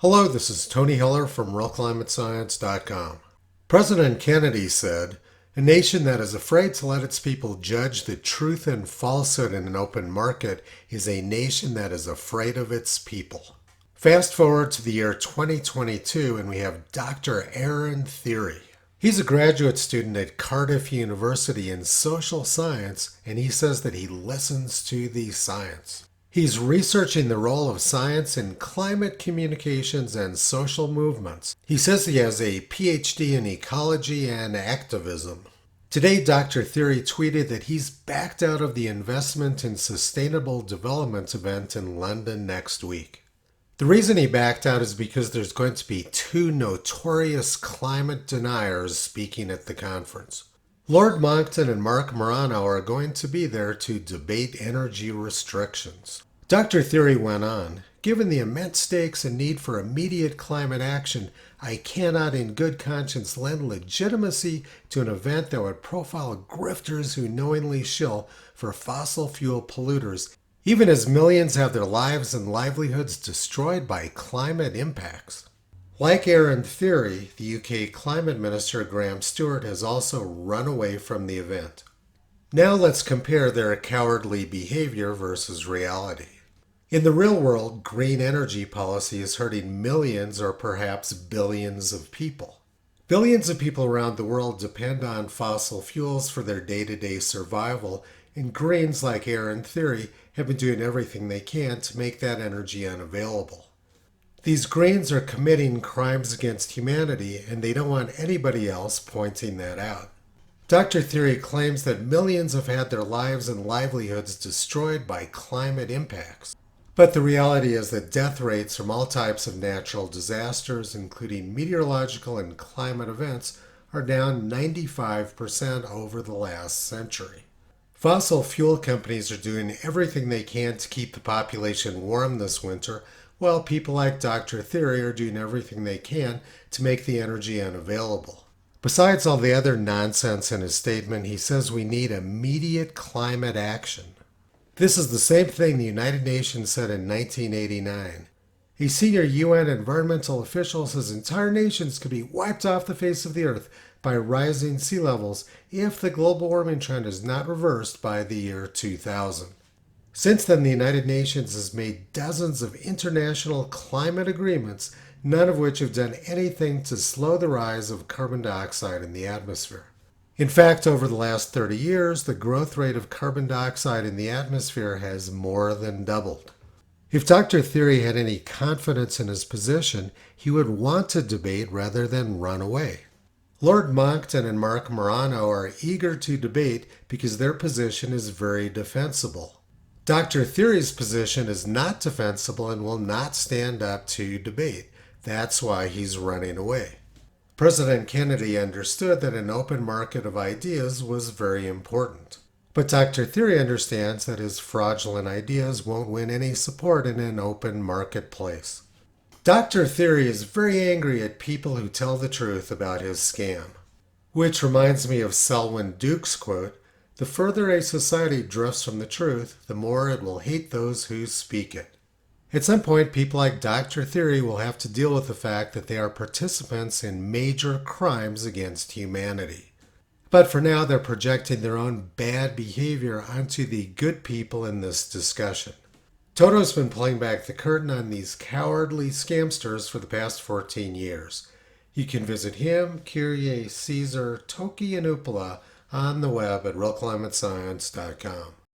Hello, this is Tony Heller from RealClimateScience.com. President Kennedy said, "A nation that is afraid to let its people judge the truth and falsehood in an open market is a nation that is afraid of its people." Fast forward to the year 2022 and we have Dr. Aaron Thierry. He's a graduate student at Cardiff University in social science, and he says that he listens to the science. He's researching the role of science in climate communications and social movements. He says he has a PhD in ecology and activism. Today, Dr. Thierry tweeted that he's backed out of the Investment in Sustainable Development event in London next week. The reason he backed out is because there's going to be two notorious climate deniers speaking at the conference. Lord Monckton and Mark Morano are going to be there to debate energy restrictions. Dr. Thierry went on, "Given the immense stakes and need for immediate climate action, I cannot in good conscience lend legitimacy to an event that would profile grifters who knowingly shill for fossil fuel polluters, even as millions have their lives and livelihoods destroyed by climate impacts." Like Aaron Thierry, the UK Climate Minister Graham Stewart has also run away from the event. Now let's compare their cowardly behavior versus reality. In the real world, green energy policy is hurting millions or perhaps billions of people. Billions of people around the world depend on fossil fuels for their day-to-day survival, and Greens like Aaron Thierry have been doing everything they can to make that energy unavailable. These Greens are committing crimes against humanity, and they don't want anybody else pointing that out. Dr. Thierry claims that millions have had their lives and livelihoods destroyed by climate impacts. But the reality is that death rates from all types of natural disasters, including meteorological and climate events, are down 95% over the last century. Fossil fuel companies are doing everything they can to keep the population warm this winter, while people like Dr. Thierry are doing everything they can to make the energy unavailable. Besides all the other nonsense in his statement, he says we need immediate climate action. This is the same thing the United Nations said in 1989. A senior UN environmental official says entire nations could be wiped off the face of the earth by rising sea levels if the global warming trend is not reversed by the year 2000. Since then, the United Nations has made dozens of international climate agreements, none of which have done anything to slow the rise of carbon dioxide in the atmosphere. In fact, over the last 30 years, the growth rate of carbon dioxide in the atmosphere has more than doubled. If Dr. Thierry had any confidence in his position, he would want to debate rather than run away. Lord Monckton and Mark Morano are eager to debate because their position is very defensible. Dr. Thierry's position is not defensible and will not stand up to debate. That's why he's running away. President Kennedy understood that an open market of ideas was very important. But Dr. Thierry understands that his fraudulent ideas won't win any support in an open marketplace. Dr. Thierry is very angry at people who tell the truth about his scam. Which reminds me of Selwyn Duke's quote, "The further a society drifts from the truth, the more it will hate those who speak it." At some point, people like Dr. Thierry will have to deal with the fact that they are participants in major crimes against humanity. But for now, they're projecting their own bad behavior onto the good people in this discussion. Toto's been pulling back the curtain on these cowardly scamsters for the past 14 years. You can visit him, Kyrie, Caesar, Toki, and Upala on the web at realclimatescience.com.